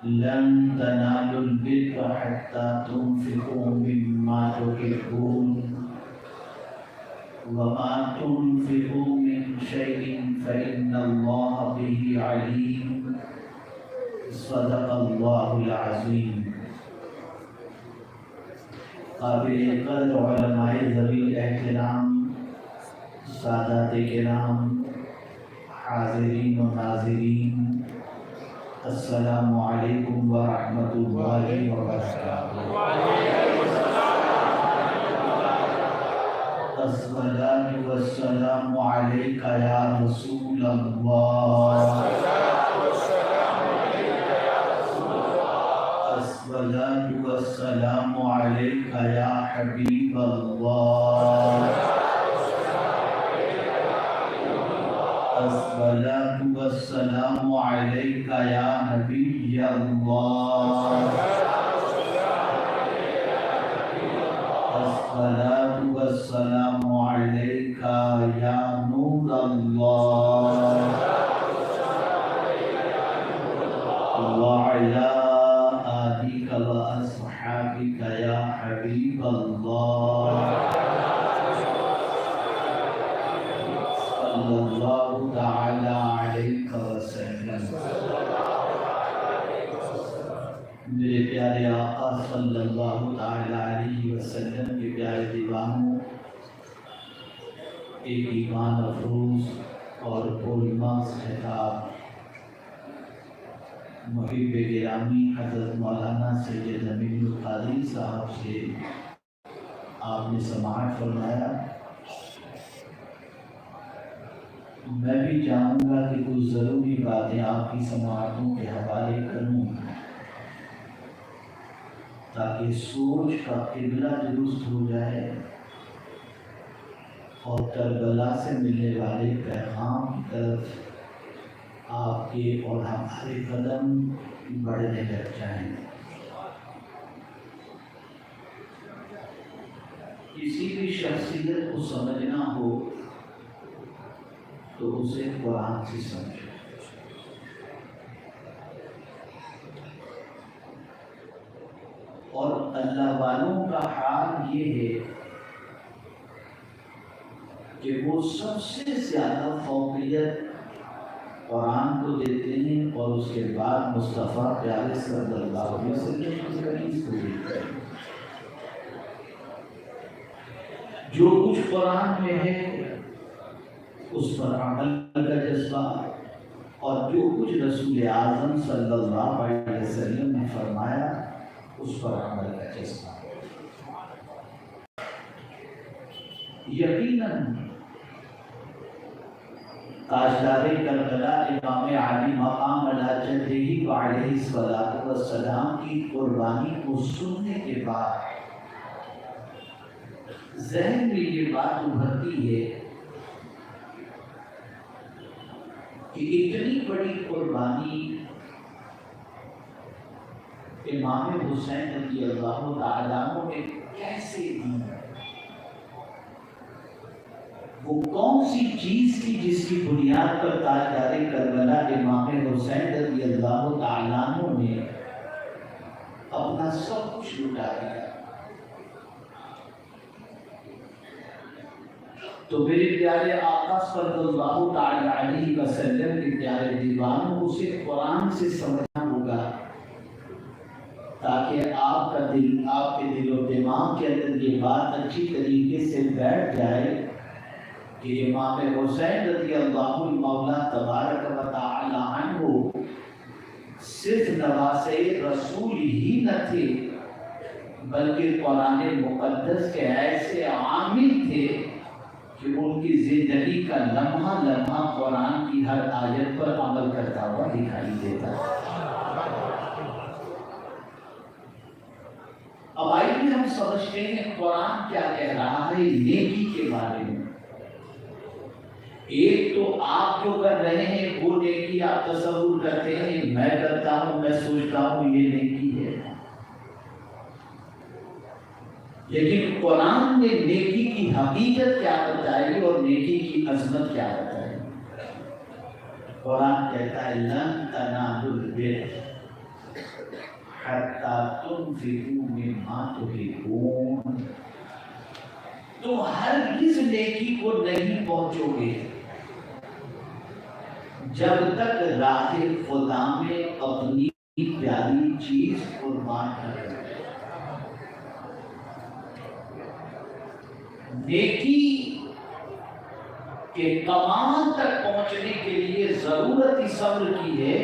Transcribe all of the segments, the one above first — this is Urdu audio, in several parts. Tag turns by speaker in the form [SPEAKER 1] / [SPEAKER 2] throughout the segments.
[SPEAKER 1] لن تنالوا البر حتى تنفقوا مما تحبون وما تنفقوا من شيء فإن الله به عليم صدق اللہ العظیم۔ قابل قدر علماء ذوی الاحترام، سادات کرام، حاضرین و ناظرین، السلام علیکم ورحمۃ اللہ وبرکاتہ۔ الصلاۃ والسلام علیک یا رسول اللہ، الصلاۃ والسلام علیک یا حبیب اللہ، الصلاۃ والسلام علیک یا نبی اللہ، الصلاۃ والسلام علیک یا نور اللہ، وعلی آلک واصحابک یا حبیب اللہ، صلی اللہ تعالی علیہ وسلم۔ میرے پیارے آقا صلی اللہ تعالی علیہ وسلم کے پیارے دیوانوں، ایک ایمان افروز اور بولماس خطاب محب گرامی حضرت مولانا سید امین القادری صاحب سے آپ نے سماعت فرمایا۔ میں بھی چاہوں گا کہ کچھ ضروری باتیں آپ کی سماعتوں کے حوالے کروں تاکہ سوچ کا قبلہ درست ہو جائے اور کربلا سے ملنے والے پیغام کی طرف آپ کے اور ہمارے قدم بڑھنے لگ جائیں۔ کسی بھی شخصیت کو سمجھنا ہو تو اسے قرآن سے سمجھو۔ اور اللہ والوں کا حال یہ ہے کہ وہ سب سے زیادہ فوقیت قرآن کو دیتے ہیں اور اس کے بعد مصطفیٰ پیارے صلی اللہ علیہ وسلم کی حدیث کو دیتے ہیں۔ جو کچھ قرآن میں ہے اس پر عمل کا جذبہ، اور جو کچھ رسول اعظم صلی اللہ علیہ وسلم نے فرمایا اس پر عمل کا جذبہ۔ یقیناً تاجدار کربلا امام علی مقام علی جدہ علیہ الصلوۃ والسلام کی قربانی کو سننے کے بعد ذہن میں یہ بات ابھرتی ہے کہ اتنی بڑی قربانی امام حسین رضی اللہ تعالیٰ عنہ نے کیسے دی؟ وہ کون سی چیز تھی جس کی بنیاد پر تاجدار کربلا امام حسین رضی اللہ تعالیٰ عنہ نے اپنا سب کچھ لٹا دیا؟ تو میرے پیارے آقا صلی اللہ تعالی علیہ وسلم کے پیارے دیوانوں، اسے قرآن سے سمجھنا ہوگا تاکہ آپ کے دل و دماغ کے اندر یہ بات اچھی طریقے سے بیٹھ جائے کہ امام حسین رضی اللہ مولا تبارک و تعالی عنہ صرف نواسے رسول ہی نہ تھے بلکہ قرآن مقدس کے ایسے عامل تھے کہ ان کی زندگی کا لمحہ لمحہ قرآن کی ہر آیت پر عمل کرتا ہوا دکھائی دیتا ہے۔ اب آئیے ہم سمجھتے ہیں قرآن کیا کہہ رہا ہے نیکی کے بارے میں۔ ایک تو آپ جو کر رہے ہیں وہ نیکی آپ تصور کرتے ہیں، میں کرتا ہوں، میں سوچتا ہوں یہ نیکی ہے، لیکن قرآن نے نیکی کی حقیقت کیا بتائی اور نیکی کی عظمت کیا بتائی؟ قرآن کہتا ہے لن تنالوا البر تنفقوا مما تحبون، تم ہرگز نیکی کو نہیں پہنچو گے جب تک راہ خدا میں اپنی پیاری چیز قربان نہ کرو۔ نیکی کے کمال تک پہنچنے کے لیے ضرورت اس صبر کی ہے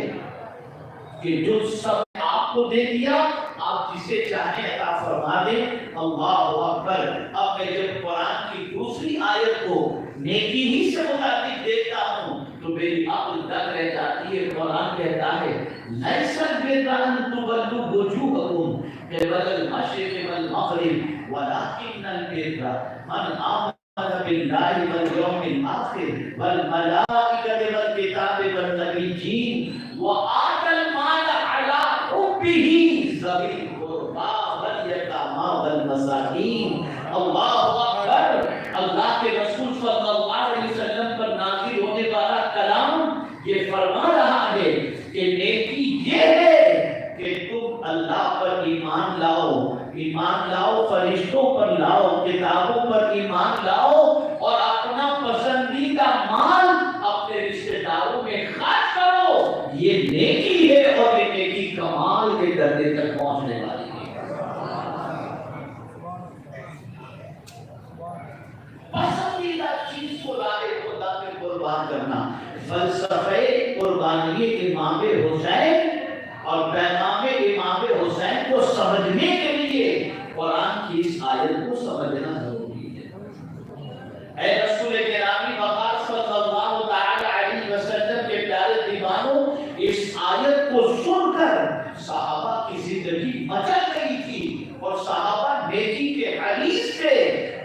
[SPEAKER 1] کہ جو سب آپ کو دے دیا آپ جسے چاہیں عطا فرما دیں۔ اللہ اکبر۔ اب میں جب قرآن کی دوسری آیت کو نیکی ہی سے متعلق دیکھتا ہوں تو میری عقل دنگ رہ جاتی ہے۔ قرآن کہتا ہے لیس البر ان تولوا وجوہکم قبل المشرق والمغرب ولکن البر من آمن باللہ والیوم الآخر والملائکۃ والکتاب والنبیین وآتى المال على حبه ذوی القربى والیتامى والمساکین۔ اللہ اکبر۔ اللہ کے رسول صلی اللہ علیہ وسلم پر نازل ہونے والا کلام یہ فرما رہا ہے کہ نیکی یہ ہے کہ تم اللہ پر ایمان لاؤ، ایمان لاؤ، فرشتوں پر لاؤ، کتابوں پر ایمان لاؤ اور اپنا پسندیدہ مال اپنے رشتہ داروں میں خرچ کرو۔ یہ نیکی ہے اور یہ نیکی کمال کے درجے تک پہنچنے والی ہے۔ پسندیدہ چیز کو راہ خدا میں قربان کرنا۔ فلسفہ قربانی امام حسین اور پیغام امام حسین کو سمجھنے کے لیے قرآن کی اس آیت کو سمجھنا ضروری ہے۔ اے رسول گرامی وقار صلی اللہ تعالی علیہ وسلم کے پیارے دیوانوں، اس آیت کو سن کر صحابہ کی زندگی مچل گئی تھی اور صحابہ نیکی کے حریص تھے۔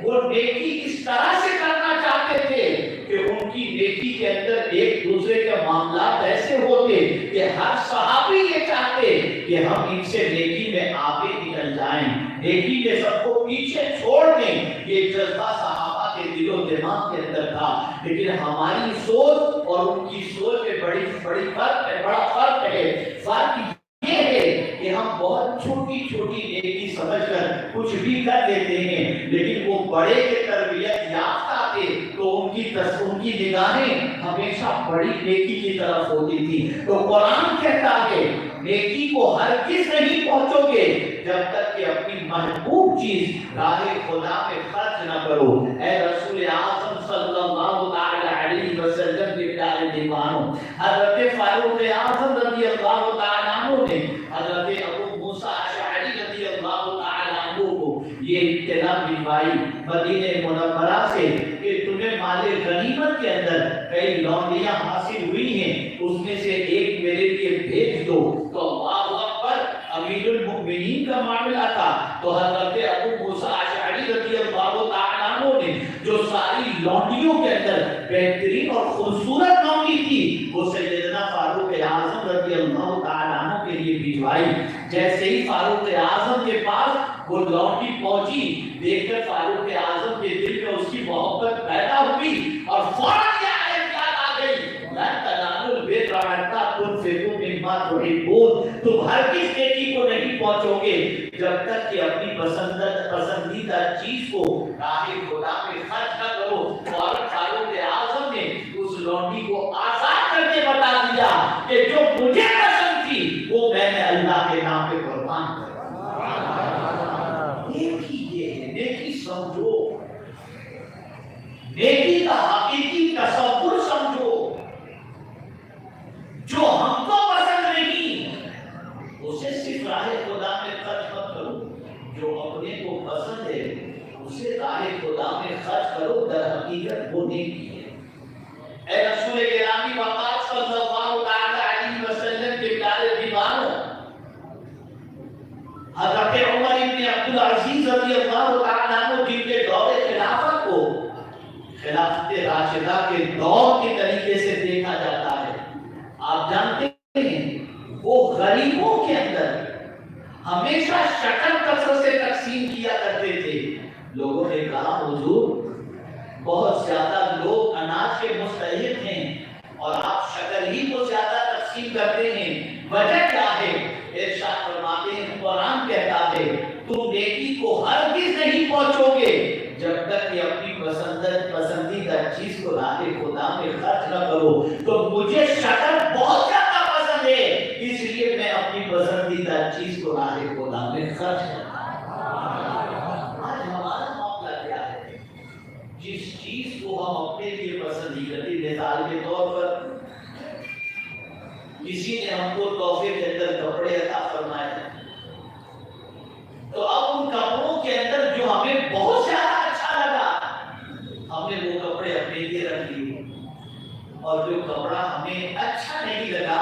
[SPEAKER 1] وہ نیکی اس طرح سے کرنا چاہتے تھے کہ ان کی نیکی کے اندر ایک دوسرے کے معاملات ایسے ہوتے کہ ہر صحابی یہ چاہتے کہ ہم ان سے نیکی میں آگے نکل جائیں، نیکی میں سب کو پیچھے چھوڑ دیں۔ یہ جذبہ صحابہ کے دل و دماغ کے اندر تھا، لیکن ہماری سوچ اور ان کی سوچ میں بڑا فرق ہے۔ فرق یہ ہے کہ ہم بہت چھوٹی چھوٹی نیکی سمجھ کر کچھ بھی کر لیتے ہیں، لیکن وہ بڑے کے تربیت یافتہ تھے تو ان کی نگاہیں ہمیشہ بڑی نیکی کی طرف ہوتی تھی۔ تو قرآن کہتا ہے نیکی کو ہرگز نہیں پہنچو گے جب تک کہ اپنی محبوب چیز راہ خدا میں خرچ نہ کرو۔ اے رسول اعظم صلی اللہ تعالی علیہ وسلم کے پیارے دیوانوں، حضرت فاروق اعظم رضی اللہ تعالی عنہ نے حضرت ابو موسیٰ اشعری رضی اللہ تعالی عنہ کو یہ اطلاع بھجوائی مدینہ منورہ سے کہ تمہیں مال غنیمت کے اندر کئی لونڈیاں حاصل ہوئی ہیں، اس میں سے ایک میرے لیے بھیج دو۔ تو اللہ اکبر، امیر المؤمنین کا معاملہ تھا۔ تو حضرت ابو موسیٰ اشعری رضی اللہ تعالی عنہ نے جو ساری لونڈیوں کے اندر بہترین اور خوبصورت لونڈی تھی وہ سیدنا فاروق اعظم رضی اللہ تعالی عنہ کے لیے بھجوائی۔ جیسے ہی فاروق اعظم کے پاس وہ لونڈی پہنچی، دیکھ کر فاروق اعظم کے دل میں اس کی محبت پیدا ہوئی اور فوراً یہ آیت یاد آ گئی، لن تنالوا البر حتى تنفقوا مما تحبون۔ تم ہرگز نیکی کو نہیں پہنچو گے جب تک کہ اپنی پسندیدہ چیز کو راہ خدا میں خرچ نہ کرو۔ فاروق اعظم نے اس لونڈی کو آزاد کر کے بتا دیا کہ جو مجھے پسند تھی وہ میں نے اللہ کے نام پہ قربان کر۔ نیکی یہ ہے، نیکی سمجھو، نیکی کا حقیقی تصور سمجھو۔ جو ہم کو پسند نہیں اسے صرف راہ خدا میں خرچ مت کرو، جو اپنے کو پسند ہے اسے راہ خدا میں خرچ کرو، در حقیقت وہ نیکی ہے۔ اے رسول گرامی وقار صلی اللہ تعالی علیہ وسلم کے پیارے دیوانوں، حضرت عمر ابن عبدالعزیز رضی اللہ تعالی عنہ جن کے دور خلافت کو خلافت راشدہ کے دور کے طریقے سے دیکھا جاتا ہے، آپ جانتے ہیں وہ غریبوں کے اندر ہمیشہ شکل کثرت سے تقسیم کیا کرتے تھے۔ لوگوں نے کہا حضور بہت زیادہ لوگ اناج کے مستحق ہیں اور آپ شکل ہی کو زیادہ تقسیم کرتے ہیں، وجہ کیا ہے؟ ارشاد فرماتے ہیں قرآن کہتا تم نیکی کو ہرگز نہیں پہنچو گے جب تک کہ اپنی پسندیدہ چیز کو راہ خدا میں خرچ نہ کرو. تو مجھے شکر بہت زیادہ پسند ہے، اس لیے میں اپنی پسندیدہ چیز کو راہ خدا میں خرچ کرتا ہوں. آج ہمارا معاملہ کیا ہے؟ جس چیز کو ہم اپنے لیے پسند نہیں کرتے، مثال کے طور پر کسی نے ہم کو تحفے کے اندر کپڑے عطا فرمائے، تو اب ان کپڑوں کے اندر جو ہمیں بہت زیادہ اچھا لگا، ہم نے وہ کپڑے اپنے لیے رکھ لیے، اور جو کپڑا ہمیں اچھا نہیں لگا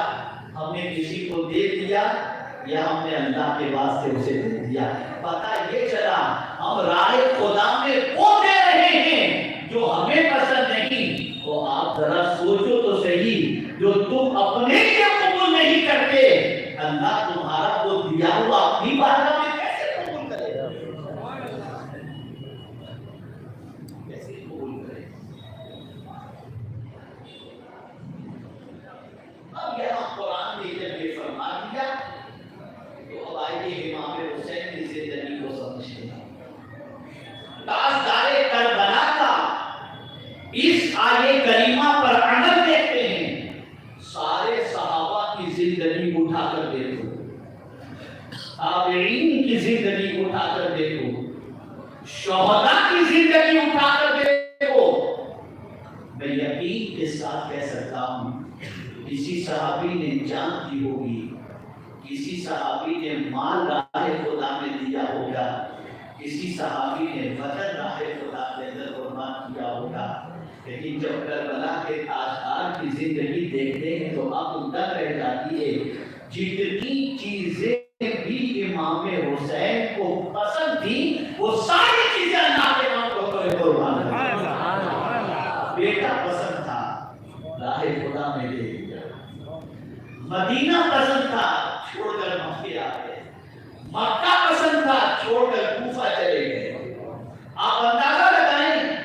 [SPEAKER 1] ہم نے کسی کو دے دیا یا ہم نے اللہ کے واسطے اسے دے دیا. پتہ یہ چلا ہم راہ خدا میں وہ دے رہے ہیں جو ہمیں پسند نہیں. تو آپ ذرا سوچو تو صحیح، جو تم اپنے لیے قبول نہیں کرتے، اللہ تمہارا وہ دیا ہوا اپنی بارگاہ میں کیسے قبول کرے گا؟ کیسے قبول کرے گا؟ اب یہاں قرآن نے جب یہ فرما دیا تو اب آئیے امام حسین کی زندگی کو سمجھتے ہیں. تاجدار کربلا کا اس آیے کریمہ پر عمل دیکھتے ہیں. سارے صحابہ کی زندگی اٹھا کر دیکھو، تابعین کی زندگی اٹھا کر دیکھو، شہداء کی زندگی اٹھا کر دیکھو. میں یقین کے ساتھ کہہ سکتا ہوں کسی صحابی نے جان دی ہوگی، کسی صحابی نے مال راہ خدا میں دیا ہوگا، کسی صحابی نے وطن راہ خدا کے اندر قربان کیا ہوگا. لیکن جب کربلا کے تاجدار کی زندگی دیکھتے ہیں تو آپ اندر رہ جاتی ہے. جتنی چیزیں بھی امام حسین کو پسند تھی وہ ساری چیزیں اللہ کے نام پر قربان کر دی. بیٹا پسند تھا، راہ خدا میں دے دیا. مدینہ پسند تھا، چھوڑ کر مکے آ گئے. مکہ پسند تھا، چھوڑ کر کوفہ چلے گئے. آپ اندازہ لگائیں،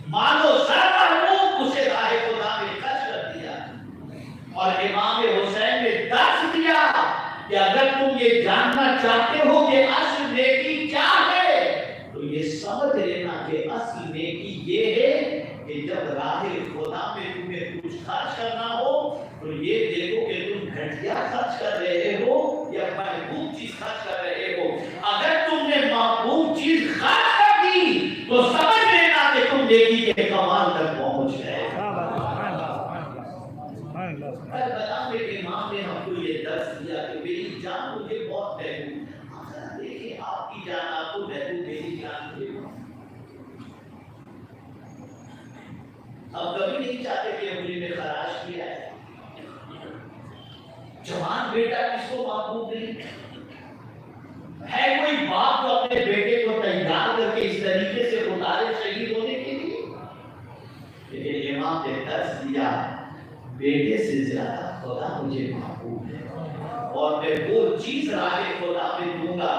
[SPEAKER 1] مانو سرمرموم اسے راہ خدا میں خرچ کر دیا. اور امام حسین نے درس دیا کہ اگر تم یہ جاننا چاہتے ہو کہ اصل نیکی کیا ہے تو یہ سمجھ لینا کہ اصل نیکی یہ ہے کہ جب راہ خدا میں تمہیں کچھ خرچ کرنا ہو تو یہ دیکھو کہ تم گھٹیا خرچ کر رہے ہو یا محبوب چیز خرچ کر رہے ہو. اگر تم نے محبوب چیز خرچ کر دی تو سمجھ لینا کہ تم نیکی کے کمال تک پہنچ گئے. کربلا میں امام نے ہم کو یہ درس دیا کہ میری جان مجھے بہت محبوب. دیکھیں آپ کی جان آپ کو محبوب، میری جان مجھے بہت. اب کبھی نہیں چاہتے کہ ہم نے خراش کیا ہے. جوان بیٹا کس کو محبوب نہیں ہے؟ کوئی باپ جو اپنے بیٹے کو تیار کر کے اس طریقے سے اتارے شہید ہونے کے لیے؟ لیکن امام نے درس دیا بیٹے سے زیادہ خدا مجھے محبوب ہے، اور میں وہ چیز راہ خدا میں دوں گا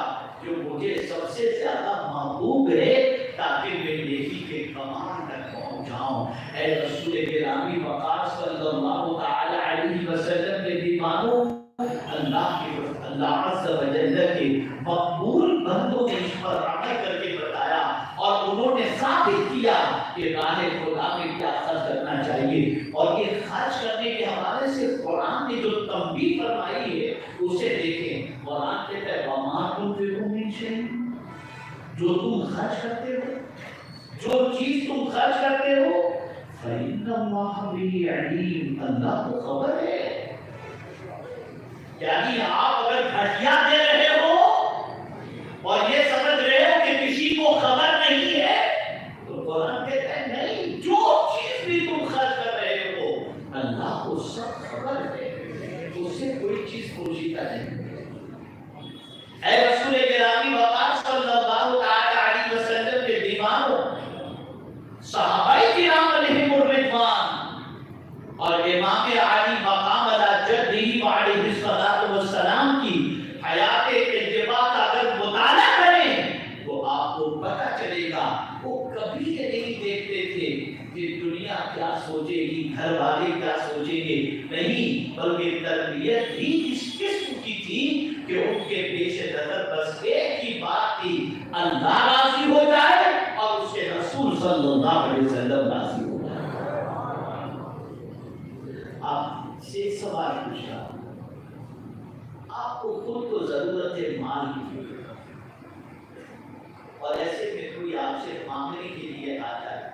[SPEAKER 1] جو مجھے سب سے زیادہ محبوب ہے تاکہ میں نیکی کے کمال تک پہنچ جاؤں. اے رسول گرامی وقار صلی اللہ تعالی علیہ وسلم کے دیوانوں، اللہ عز و جل کے مقبول بندوں نے اس پر عمل کر کے بتایا اور انہوں نے ثابت کیا کہ راہ خدا میں کیا خرچ کرنا چاہیے. اور یہ خرچ کرنے کے حوالے سے قرآن نے جو تنبیہ فرمائی ہے اسے دیکھیں. قرآن کہتا ہے وَمَا تُنْفِقُوا مِنْ شَيْءٍ، جو تم خرچ کرتے ہو، جو چیز تم خرچ کرتے ہو، فَإِنَّ اللَّهَ بِهِ عَلِيمٌ، اللہ کو خبر ہے. یعنی آپ اگر گھٹیا دے رہے ہو اور یہ سمجھ رہے ہو کہ کسی کو خبر نہیں ہے تو قرآن کہتا ہے نہیں، جو چیز بھی تم خرچ کر رہے ہو اللہ کو سب خبر ہے، اس سے کوئی چیز پوشیدہ نہیں. اے رسول گرامی وقار صلی اللہ تعالی علیہ وسلم کے دیوانوں، صحابہ کرام علیہم الرضوان اور امام علی مقام علی جدہ علیہ الصلوۃ والسلام کی حیات کہ ان کے پیش نظر بس ایک ہی بات تھی، اللہ راضی ہو جائے اور اس کے رسول صلی اللہ علیہ وسلم راضی ہو جائے۔ آپ سے ایک سوال پوچھا، آپ کو خود کو ضرورت ہے مال کی، اور ایسے میں کوئی آپ سے مانگنے کے لیے آتا ہے،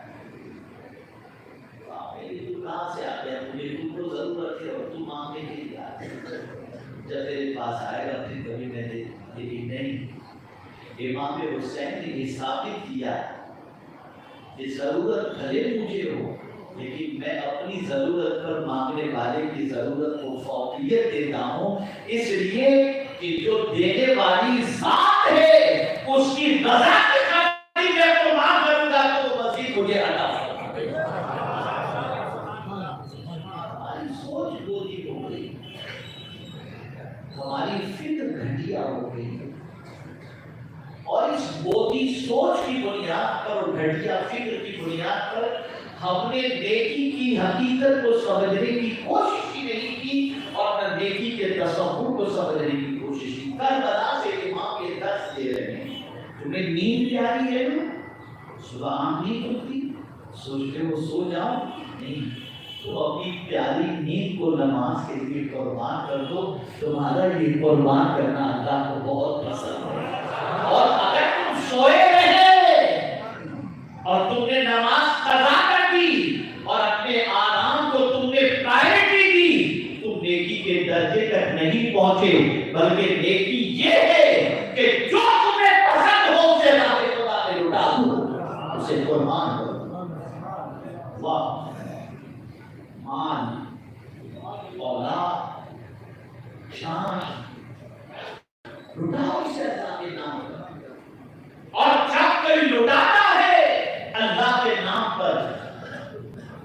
[SPEAKER 1] تو آپ میری تو کہاں سے آتے ہیں، مجھے تم کو ضرورت ہے اور تم مانگنے کے لیے آتے ہیں، جب میرے پاس آئے گا پھر کبھی میں نے لیکن نہیں۔ امام حسین نے یہ ثابت کیا کہ ضرورت بھلے مجھے ہو لیکن میں اپنی ضرورت پر مانگنے والے کی ضرورت کو فوقیت دیتا ہوں، اس لیے کہ جو دینے والی ذات ہے اس کی رضا کی خاطر میں قربان کروں گا تو وہ مزید مجھے عطا فرمائے گا۔ ہماری سوچ بولی ہو گئی، ہماری فکر گھٹیا ہو گئی، اور اس بودی سوچ کی بنیاد پر اور گھٹیا فکر کی بنیاد پر ہم نے نیکی کی حقیقت کو سمجھنے کی کوشش ہی نہیں کی، اور نہ نیکی کے تصور کو سمجھنے کی کوشش کی۔ کربلا سے امام یہ درس دے رہے ہیں، تمہیں نیند پیاری ہے نا، صبح آنکھ نہیں کھلتی، سوچتے ہو سو جاؤ، نہیں، تو اپنی پیاری نیند کو نماز کے لیے قربان کر دو، تمہارا یہ قربان کرنا اللہ کو بہت پسند ہے۔ اور اگر تم سوئے رہے اور تم نے نماز قضا کر دی اور اپنے آرام کو تم نے پرائرٹی دی، تم نیکی کے درجے تک نہیں پہنچے، بلکہ نیکی یہ ہے کہ جو تمہیں پسند ہو اسے راہ خدا میں لٹا دو، اسے قربان کرو۔ واہ، مال، اولاد، شان، لٹاؤ اسے اللہ کے نام پر۔ اور جب کوئی لٹاتا ہے اللہ کے نام پر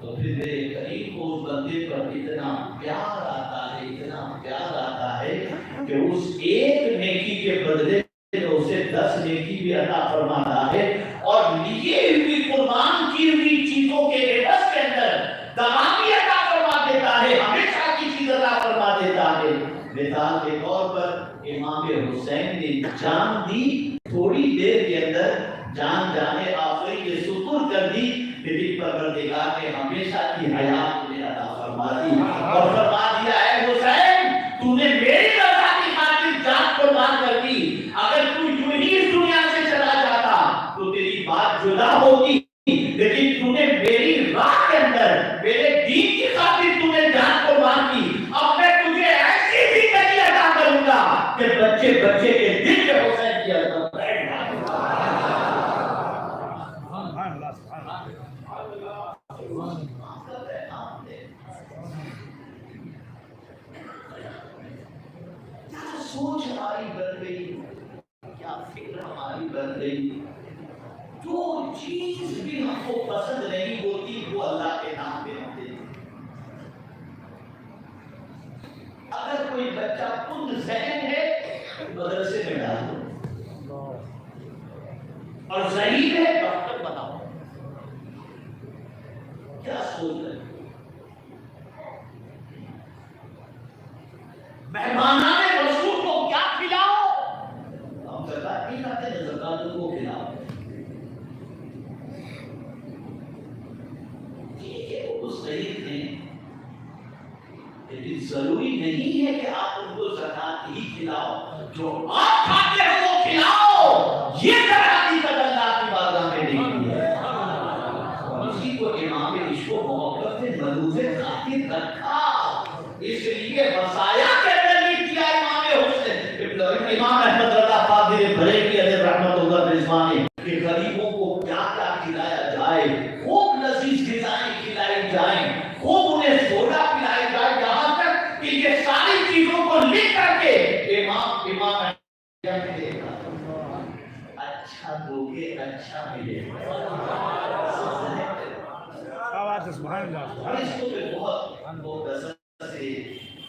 [SPEAKER 1] تو پھر میرے قریب کو اس بندے پر اتنا پیار آتا ہے، اتنا پیار آتا ہے کہ اس ایک نیکی کے بدلے اسے 10 نیکی بھی عطا فرماتا ہے، اور لیے ہوئی قربان کی ہوئی چیزوں کے عوض کے اندر دماغی عطا فرما دیتا ہے، ہمیشہ کی چیز عطا فرما دیتا ہے۔ مثال کے طور پر امام حسین نے جان دی، تھوڑی دیر کے اندر جان جانے آخری کے سپر کر دی، لیکن پروردگار نے ہمیشہ کی حیات تمہیں عطا فرما دی اور فرما دیا اے حسین تو نے میری رضا کی خاطر جان قربان کر دی، اگر تو یوں ہی اس دنیا سے چلا جاتا تو تیری بات جدا ہوگی، لیکن تو نے میری راہ کے اندر میرے دین کی خاطر تو نے جان قربان کی، اب میں تجھے ایسی زندگی عطا کروں گا کہ بچے بچے کے دل میں حسین کی عظمت بیٹھ جائے۔ کیا سوچ ہماری بن گئی، کیا فکر ہماری بن گئی، جو چیز بھی ہم کو پسند نہیں ہوتی وہ اللہ کے نام پہ ہم دیتے۔ اگر کوئی بچہ کند ذہن ہے مدرسے میں ڈال دو، اور ضعیف ہے ڈاکٹر بناؤ، کیا سوچ رہے؟ مہمانان رسول کو کیا کھلاؤ، ہم زکات نہیں کھاتے ہیں، زکات کو کھلاؤ، ٹھیک ہے وہ ضعیف ہیں لیکن ضروری نہیں ہے کہ آپ ان کو زکات ہی کھلاؤ، جو آپ کھاتے ہیں وہ کھلاؤ، یہ حقیقت اللہ کی بارگاہ میں نہیں ہے۔ اسی کو امام عشق و محبت نے ملوز خاطر رکھا، اس لیے وصایا کے اندر بھی کیا امام حسین امام احمد رضا فاضل بریلوی علیہ رحمۃ اللہ رضوانی کہ غریبوں کو کیا کیا کھلایا جائے، خوب لذیذ غذائیں کھلائی جائیں، خوب انہیں سوڈا پلایا جائے، یہاں تک کہ یہ ساری چیزوں کو لکھ کر کے امام اچھا دو گے اچھا ملے گا۔ سبحان اللہ، اس کو بہت رسل سے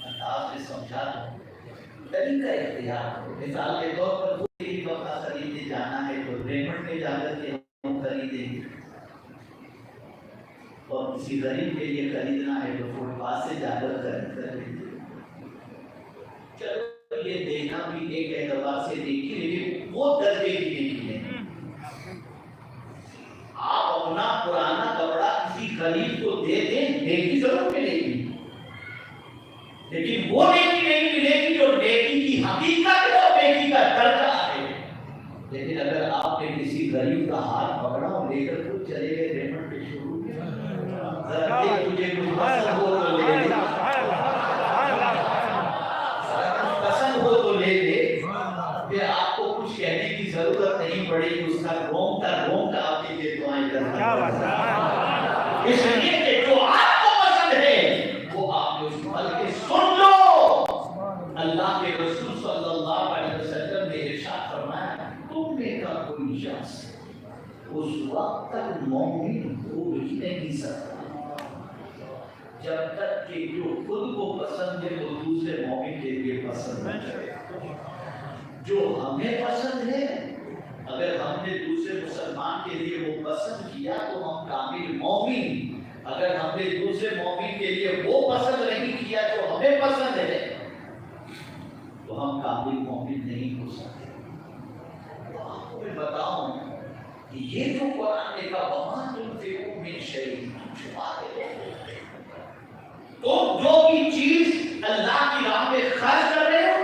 [SPEAKER 1] انداز میں سمجھا دوں، طریقہ اختیار۔ مثال کے طور پر کوئی کپڑا خریدنے جانا ہے تو ریمنڈ میں جا کر کے ہم خریدیں گے، اور کسی غریب کے لیے خریدنا ہے تو فٹ پاتھ سے جا کر خرید کر لیں گے۔ چلو یہ دینا بھی ایک اعتبار سے دیکھیے، لیکن وہ درجے کی نہیں ہے۔ آپ اپنا پرانا کپڑا کسی غریب کو دے دیں، نیکی ضرور ملے گی، لیکن وہ نیکی نہیں ملے گی جو نیکی کی حقیقت ہے اور نیکی کا درجہ ہے۔ لیکن اگر آپ نے کسی غریب کا ہاتھ پکڑا اور لے کر خود چلے گئے پیمنٹ پہ شروع کیا، ذرا دیکھ تجھے کچھ پسند ہو تو لے لے، پسند ہو تو لے لے، پھر آپ کو کچھ کہنے کی ضرورت نہیں پڑے گی، اس کا روم آپ کے لیے دعائیں کرنا۔ اس لیے کہ جو آپ کو پسند ہے وہ آپ نے اس پل کے سن لو۔ اللہ کے رسول صلی اللہ علیہ وسلم نے ارشاد فرمایا، تم میں کا کوئی شخص اس وقت تک مومن ہو ہی نہیں سکتا جب تک کہ جو خود کو پسند ہے وہ دوسرے مومن کے لیے پسند ہے۔ جو ہمیں پسند ہے اگر ہم نے دوسرے مسلمان کے لیے وہ پسند کیا تو ہم کامل مومن، اگر ہم نے دوسرے مومن کے لیے وہ پسند نہیں کیا جو ہمیں پسند ہے تو ہم کامل مومن نہیں ہو سکتے۔ تو آپ کو میں بتاؤں کہ یہ جو قرآن نے کہا وَمَا تُنْفِقُوا مِنْ شَيْءٍ، تو جو بھی چیز اللہ کی راہ میں خرچ کر رہے ہو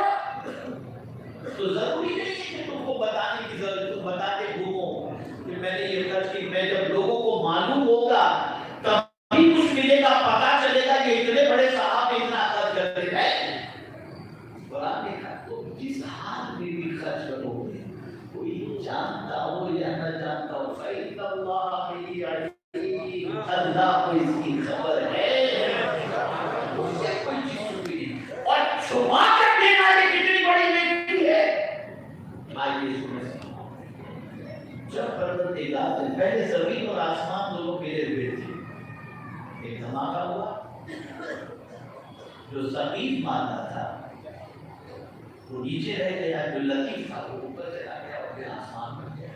[SPEAKER 1] تو ضروری نہیں ہے کہ تم کو بتانے کی ضرورت، تم بتاتے گھومو کہ میں نے یہ خرچ کی۔ میں جب لوگوں کو معلوم ہوگا تبھی کچھ ملے گا، پتا چلے گا کہ اتنے بڑے صاحب اتنا خرچ کرتے ہیں۔ قرآن نے کہا تو جس حال میں بھی خرچ کرو گے، کوئی جانتا ہو یا نہ جانتا ہو، فَإِنَّ اللَّهَ بِهِ عَلِيمٌ، اللہ کو اس کی خبر ہے، اس سے کوئی چیز چھپی نہیں۔ اور چھپا کر دینا یہ کتنی بڑی نیکی ہے۔ آئیے سنیں، جب پروردگار نے پہلے زمین اور آسمان دونوں پھیلے ہوئے تھے، ایک دھماکہ ہوا، جو زمین مانتا تھا وہ نیچے رہ گیا، جو لطیف تھا وہ اوپر چلا گیا اور پھر آسمان بن گیا۔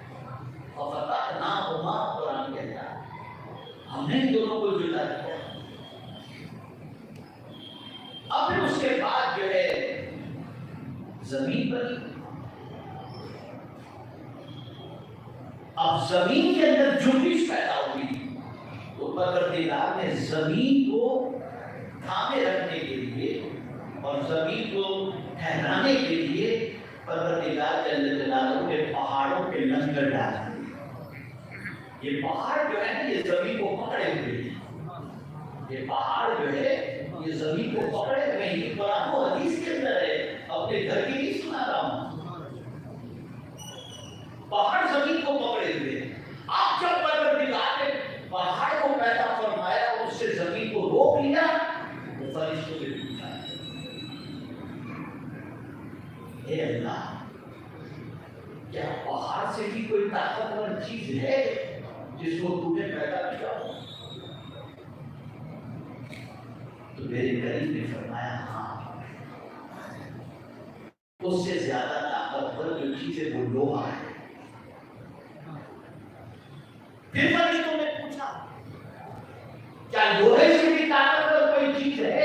[SPEAKER 1] اور فَتَحْنَاهُمَا، قرآن کہتا ہے ہم نے دونوں کو جدا کیا۔ اب پھر اس کے بعد جو ہے زمین بنی۔ اب زمین کے اندر جنبش پیدا ہوئی تو پروردگار نے زمین کو تھامے رکھنے کے لیے اور زمین کو ٹھہرانے کے لیے پروردگار جل جلالہ نے پہاڑوں کے لنگر ڈال دیے۔ یہ پہاڑ جو ہے نا یہ زمین کو پکڑے ہوئے ہیں، یہ پہاڑ جو ہے یہ زمین کو پکڑے ہوئے ہیں۔ یہ قرآن و حدیث کے اندر ہے، اپنے گھر کی نہیں سنا رہا ہوں۔ پہاڑ زمین کو پکڑے ہوئے ہیں۔ اب جب پروردگار نے پہاڑ کو پیدا فرمایا اور اس سے زمین کو روک لیا تو فرشتوں نے پوچھا، اے اللہ، کیا پہاڑ سے بھی کوئی طاقتور چیز ہے جس کو تو نے پیدا کیا ہو؟ تو میرے کریم نے فرمایا ہاں، اس سے زیادہ طاقتور جو چیز ہے وہ لوہا ہے۔ پھر فرشتوں نے پوچھا کیا لوہے سے بھی طاقتور کوئی چیز ہے؟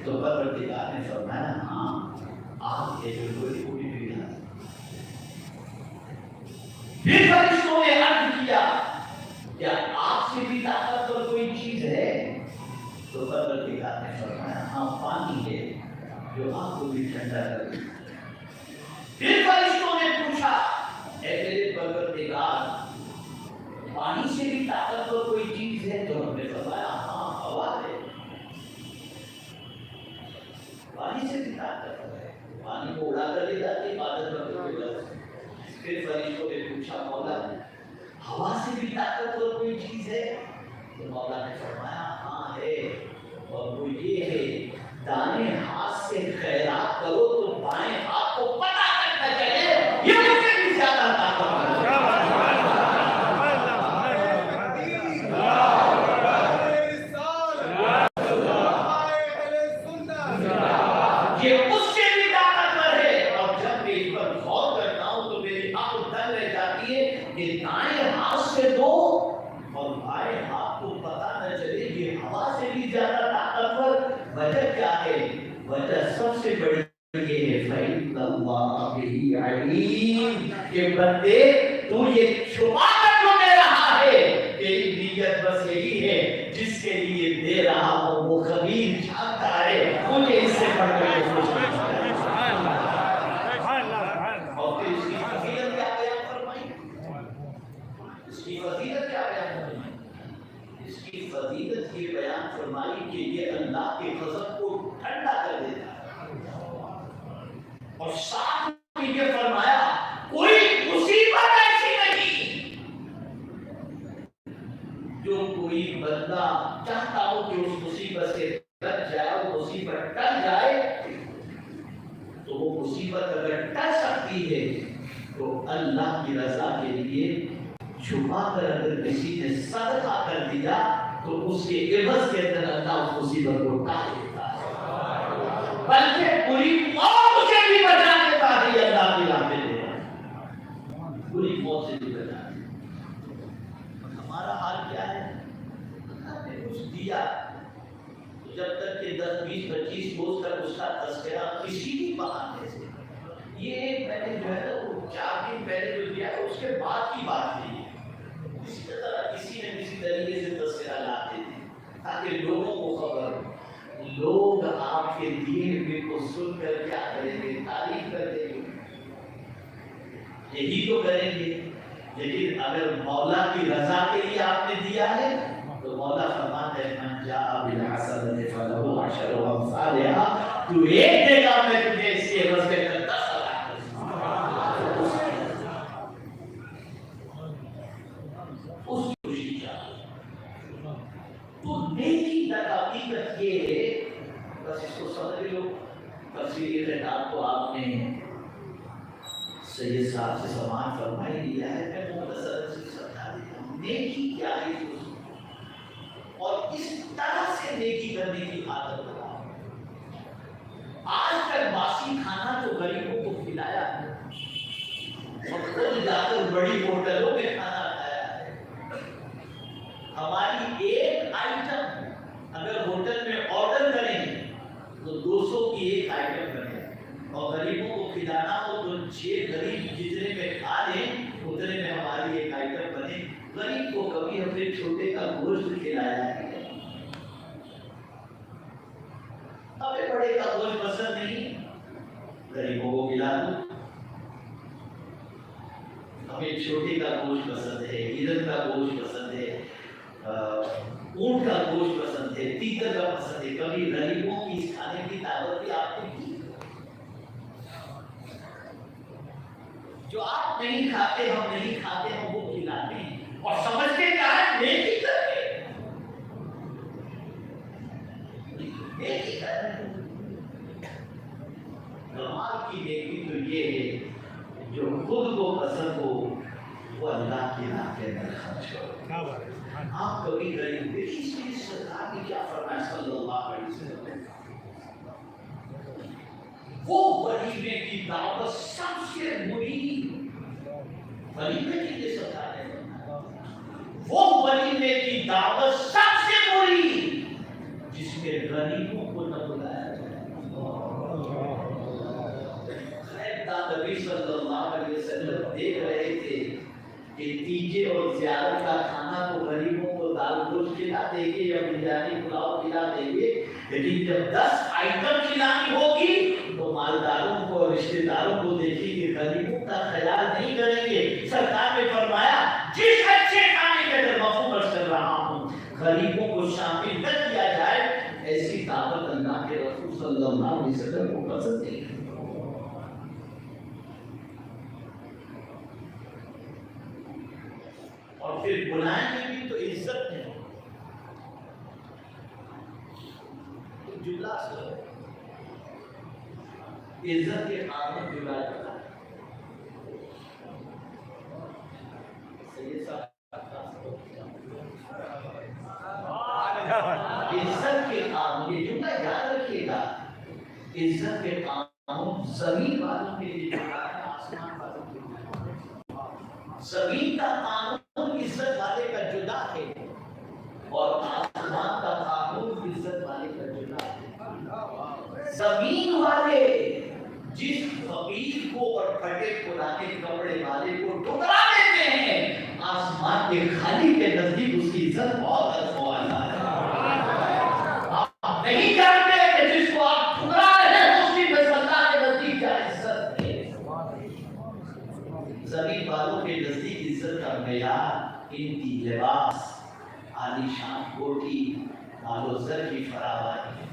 [SPEAKER 1] تو پروردگار نے فرمایا ہاں، آگ ہے جو لوہے کو بھی پگھلا دے۔ پھر فرشتوں نے عرض کیا کیا آگ سے بھی طاقتور کوئی چیز ہے؟ تو پروردگار نے فرمایا ہاں، پانی ہے جو آگ کو بھی ٹھنڈا کر دے۔ پھر فرشتوں نے پوچھا اے میرے پروردگار، پانی سے بھی طاقتور کوئی چیز ہے؟ تو ہم نے فرمایا ہاں، ہوا ہے، پانی سے بھی طاقتور ہے، پانی کو اڑا کر لے جاتی عبادت کرتے ہوئے۔ پھر فرشتوں نے پوچھا مولا، ہوا سے بھی طاقتور کوئی چیز ہے؟ تو مولا نے فرمایا ہاں ہے، اور وہ یہ ہے دائیں ہاتھ سے خیرات کرو تو بائیں فإن اللہ بہ علیم کہ بندے تو یہ چھپا کر جو دے رہا ہے تیری نیت بس یہی ہے جس کے لیے دے رہا ہو وہ خبیر جانتا ہے مجھے اس سے پڑھ کر خوش اور پھر اس کی فضیلت کیا بیان فرمائی اس کی فضیلت کیا بیان فرمائی اس کی فضیلت یہ بیان فرمائی کہ یہ اللہ کے غضب کو ٹھنڈا کر دیتا ہے اور ساتھ میں یہ فرمایا کوئی مصیبت ایسی نہیں جو کوئی بندہ چاہتا ہو کہ اس مصیبت سے بچ جائے وہ مصیبت ٹل جائے تو وہ مصیبت اگر ٹل سکتی ہے تو اللہ کی رضا کے لیے چھپا کر اگر کسی نے صدقہ کر دیا تو اس کے عوض کے اندر اللہ اس مصیبت کو ٹال دیتا ہے بلکہ بری موت سے بھی بچا دیتا ہے یہ اللہ کی راہ میں بری موت سے بھی بچا دیتا ہمارا حال کیا ہے اللہ نے کچھ دیا جب تک کہ 10 20 25 روز تک اس کا تذکرہ کسی بھی بہانے سے یہ میں نے جو ہے وہ 4 دن پہلے جو دیا اس کے بعد کی بات نہیں ہے اسی طرح کسی نہ کسی طریقے سے تذکرہ لاتے تھے تاکہ لوگوں کو خبر ہو لوگ آپ کے دیے ہوئے کو سن کر کیا کریں گے تعریف کر دیں گے یہی تو کریں گے لیکن اگر مولا کی رضا کے لیے آپ نے دیا ہے تو مولا فرماتا ہے من جاء بالحسنۃ فلہ عشر امثالها تو ایک دے گا میں تجھے اس کے عوض میں 10,000 اس کی خوشی چاہیے تو نیکی کا حقیقت یہ ہے بس اس کو سمجھ لو تفسیر خطاب تو آپ نے سید صاحب سے سماعت فرمائی لیا ہے میں مختصر سے سمجھا دیتا ہوں نیکی کیا ہے اور اس طرح سے نیکی کرنے کی عادت بناؤ آج تک باسی کھانا تو غریبوں کو کھلایا ہے اور خود جا کر بڑی ہوٹلوں میں کھانا کھایا ہے ہماری ایک آئٹم اگر ہوٹل میں آرڈر کریں تو 200 کی ایک آئٹم بنے اور غریبوں کو کھلانا ہو تو 6 غریب جتنے میں کھا لیں اتنے میں ہماری ایک آئٹم بنے غریب کو کبھی ہم نے چھوٹے کا گوشت کھلایا ہے ہمیں بڑے کا گوشت پسند نہیں غریبوں کو کھلا دو ہمیں چھوٹے کا گوشت پسند ہے ہرن کا گوشت پسند ہے اونٹ کا گوشت پسند ہے تیتر کا پسند ہے کبھی غریبوں کی اس کھانے کی دعوت بھی آپ نے کی جو آپ نہیں کھاتے ہم نہیں کھاتے ہم وہ کھلاتے ہیں اور سمجھتے کیا ہے نیکی کرتے نیکی کرتے کمال کی نیکی تو یہ ہے جو خود کو پسند ہو وہ اللہ کی راہ کے اندر خرچ کرو آپ کبھی غریب دیکھیے اس لیے سرکار نے کیا فرمایا صلی اللہ علیہ وسلم وہ غریبے کی دعوت سب سے بری غریبے کے لیے سرکار نے وہ غریبے کی دعوت سب سے بری جس میں غریبوں کو نہ بلایا جائے نبی صلی اللہ علیہ وسلم دیکھ رہے تھے کہ تیجے اور زیارت کا کھانا تو غریبوں کو دال گوشت کھلا دیں گے یا بریانی پلاؤ کھلا دیں گے لیکن جب 10 آئٹم کھلانی ہوگی تو مالداروں کو اور رشتے داروں کو دیکھیں گے غریبوں کا خیال نہیں کریں گے سرکار نے فرمایا جس اچھے کھانے کے اندر مفہوم عرض کر رہا ہوں غریبوں کو شامل نہ کیا جائے ایسی دعوت اللہ کے رسول صلی اللہ علیہ وسلم کو پسند نہیں ہے اور پھر بلائیں گے بھی تو عزت ہے جملہ سو عزت کے قانون جملہ کرتا ہے سید صاحب عزت کے قانون یہ جملہ یاد رکھیے گا عزت کے قانون زمین والوں کے لیے آسمان والوں کے لیے زمین کا قانون عزت والے کا جدا ہے اور آسمان کا قانون عزت والے کا جدا ہے زمین والے جس فقیر کو اور پھٹے پرانے کپڑے والے کو ٹھکرا دیتے ہیں، آسمان کے خالی کے نزدیک اس کی عزت بہت افوالا ہے۔ آپ نہیں جانتے کہ جس کو آپ ٹھکرا رہے ہیں اس کی اللہ کے نزدیک کیا عزت ہے۔ زمین والوں کے نزدیک عزت کا معیار ان کی لباس، عالی شان کوٹھی، مال و زر کی فراوانی۔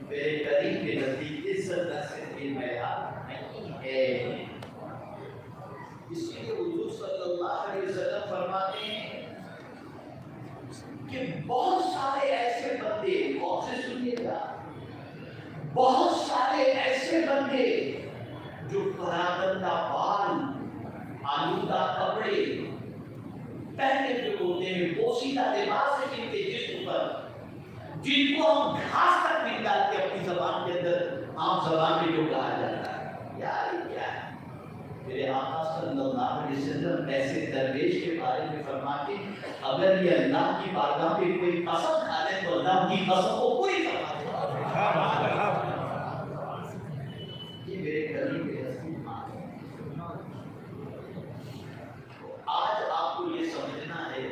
[SPEAKER 1] میرے کریم کے نزدیک عزت کا صرف یہ معیار نہیں ہے۔ اس لیے حضور صلی اللہ علیہ وسلم فرماتے ہیں کہ بہت سارے ایسے بندے، غور سے سنیے گا، بہت سارے ایسے بندے جو پراگندہ بال، آلودہ کپڑے پہنے ہوئے ہوتے ہیں، پوشیدہ لباس ہے جن کے جسم پر، جن کو ہم گھاس تک نہیں ڈالتے اپنی زبان کے اندر، عام زبان میں جو کہا جاتا ہے یار یہ کیا ہے۔ میرے آقا صلی اللہ علیہ وسلم ایسے درویش کے بارے میں فرماتے ہیں اگر یہ اللہ کی بارگاہ پہ کوئی قسم کھا لے تو اللہ کی قسم کو پوری فرما دے۔ یہ میرے کریم کے رسول مان ہے۔ آج آپ کو یہ سمجھنا ہے،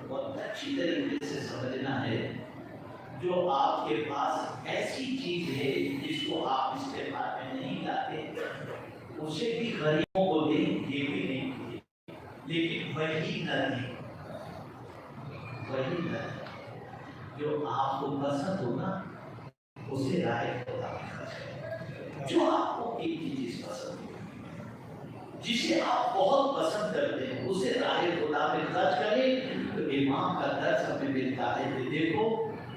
[SPEAKER 1] بہت اچھی طریقے سے سمجھنا ہے، جو آپ کے پاس ایسی چیز ہے جس کو آپ استعمال میں نہیں لاتے اسے بھی غریبوں کو دیں، یہ بھی نہیں دیں، لیکن وہی نہ دیں، وہی نہ دیں جو آپ کو پسند ہوگا اسے راہ خدا میں خرچ کریں۔ جو آپ کو ایک چیز پسند ہو، جسے آپ بہت پسند کرتے ہیں، اسے راہ خدا میں خرچ کریں۔ تو امام کا درس ہمیں ملتا ہے کہ دیکھو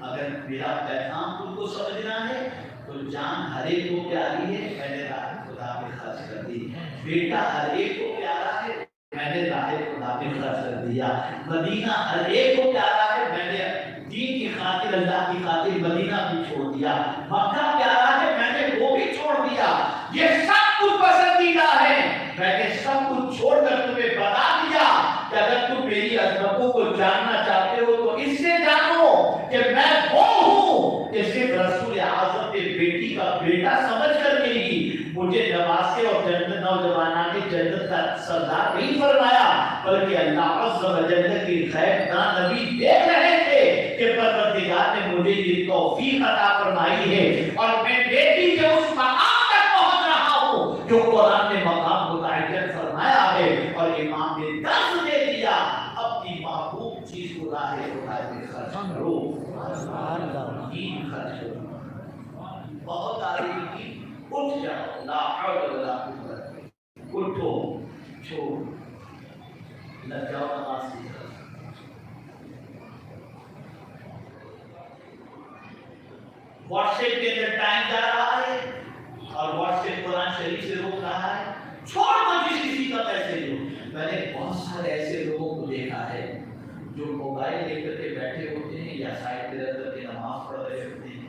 [SPEAKER 1] اگر میرا پیغام تم کو سمجھنا ہے تو جان ہر ایک کو پیاری ہے، میں نے راہ خدا میں خرچ کر دی، بیٹا ہر ایک کو پیارا ہے، میں نے راہ خدا میں خرچ کر دیا، مدینہ ہر ایک کو پیارا ہے، میں نے دین کی خاطر، اللہ کی خاطر مدینہ بھی چھوڑ دیا، مکہ پیارا ہے، میں نے وہ بھی چھوڑ دیا، یہ سب کچھ پسندیدہ ہے، میں نے سب کچھ چھوڑ کر تمہیں بتا دیا کہ اگر تم میری عظمتوں کو جاننا چاہتے ہو تو اس سے جانو کہ میں وہ ہوں کہ صرف رسول اعظم کے بیٹی کا بیٹا سمجھ کر کے ہی مجھے نواسے اور جنت نوجوانان جنت کا سردار نہیں فرمایا، بلکہ اللہ عز و جل کی غیب دان نبی دیکھ رہے تھے کہ پروردگار نے مجھے یہ توفیق عطا فرمائی ہے اور میں بیٹی کے اس مقام تک پہنچ رہا ہوں جو قرآن نے مقام متعین فرمایا ہے، اور امام نے درس دے دیا اپنی محبوب چیز کو راہ خدا میں خرچ کرو، دین خرچ کرو۔ بہت آ رہی تھی، اٹھ جاؤ، لا حول ولا قوت، اٹھو، چھوڑ، لگ جاؤ نماز کی طرف۔ واٹس ایپ کے اندر ٹائم جا رہا ہے اور واٹس ایپ قرآن شریف سے روک رہا ہے، چھوڑ مجھے کسی کا پیسے دو۔ میں نے بہت سارے ایسے لوگوں کو دیکھا ہے جو موبائل لے کر کے بیٹھے ہوتے ہیں یا سائڈ پہ رہ کر کے نماز پڑھ رہے ہوتے ہیں،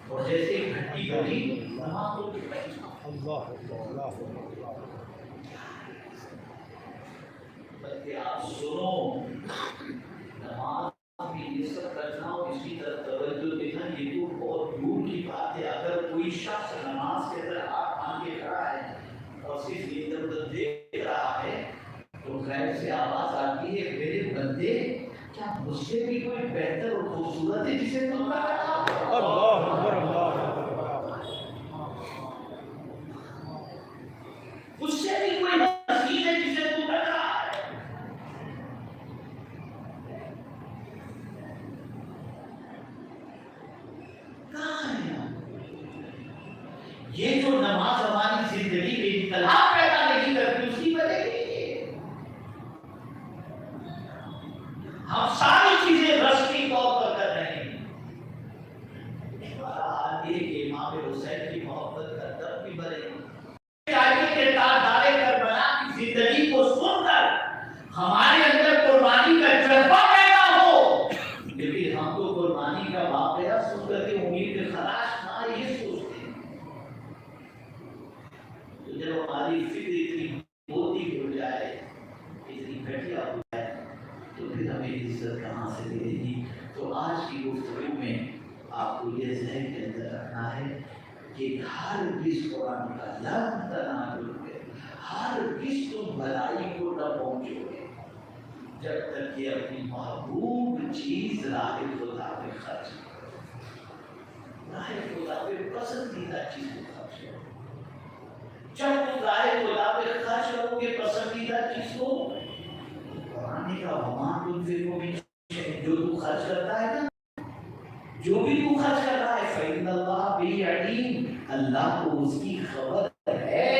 [SPEAKER 1] اور جیسے گھنٹی بجی نماز پڑھ کے بیٹھ جاؤ۔ بلکہ آپ سنو، نماز میں یہ سب کرنا اور اس کی طرف توجہ دینا یہ تو بہت دور کی بات ہے۔ اگر کوئی شخص نماز کے اندر ہاتھ مان کے کھڑا ہے اور صرف ادھر ادھر دیکھ رہا ہے تو غیر سے آواز آتی ہے، میرے بندے کیا مجھ سے بھی کوئی بہتر اور خوبصورت ہے جسے تم نہ کرنا؟ اللہ اکبر، اللہ اکبر، مجھ سے بھی کوئی حسین ہے جسے تم نہ کرنا ہے۔ کہاں ہے یہ جو نماز ہماری زندگی میں انقلاب پیدا نہیں کرتی؟ اس کی وجہ ہم ساری چیزیں رسمی طور پر کر رہے ہیں۔ ہمارا حال یہ کہ امام حسین کی محبت کا درد بھی بڑھے، چاہیے کہ تاجدار کربلا کی زندگی کو سن کر ہمارے اندر قربانی کا جذبہ پیدا ہو، لیکن ہم تو قربانی کا واقعہ سن کر کے امید کے خلاص نہ یہ سوچتے ہیں۔ تو جب ہماری فکر اتنی موٹی ہو جائے، اتنی گھٹیا ہو جائے، تو پھر ہمیں عزت کہاں سے ملے گی؟ تو آج کی گفتگو میں آپ کو یہ ذہن کے اندر رکھنا ہے کہ ہرگز قرآن کا لن تنالوا البر، ہرگز تم بھلائی کو نہ پہنچو گے جب تک کہ اپنی محبوب چیز راہ خدا میں خرچ کرو، راہ خدا میں پسندیدہ چیز کو خرچ کرو۔ جب تم راہ خدا میں خرچ کرو گے پسندیدہ چیز کو، قرآن کا وما تنفقوا من شیء، جو تو خرچ کرتا ہے نا، جو بھی تو خرچ کر رہا ہے فإن اللہ بہ علیم، اللہ کو اس کی خبر ہے،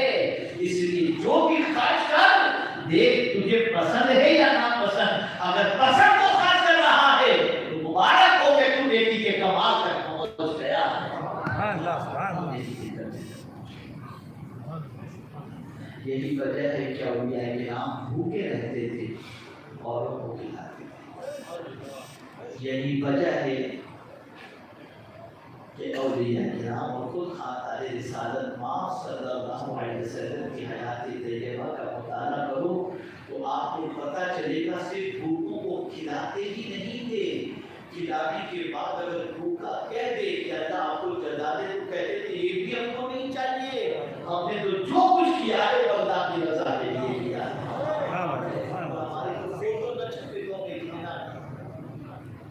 [SPEAKER 1] اس لیے جو بھی خرچ کر دیکھ تجھے پسند ہے یا ناپسند، اگر پسند تو خرچ کر رہا ہے تو مبارک ہو کہ تو نیکی کے کمال تک پہنچ گیا۔ یہی وجہ ہے کہ اولیاء کرام بھوکے رہتے تھے اوروں کو کھلاتے تھے، یہی وجہ ہے کہ اولیاء کرام اور خود خاتار رسالت ماں صلی اللہ علیہ وسلم کی حیات طیبہ کا مطالعہ کرو تو آپ کو پتہ چلے گا صرف بھوکوں کو کھلاتے ہی نہیں تھے، کھلانے کے بعد اگر بھوکا کہہ دے کہ اللہ آپ کو جزا دے تو کہتے تھے یہ بھی ہم کو نہیں چاہیے، ہم نے تو جو کچھ کیا ہے وہ اللہ کی رضا کے لیے کیا ہے۔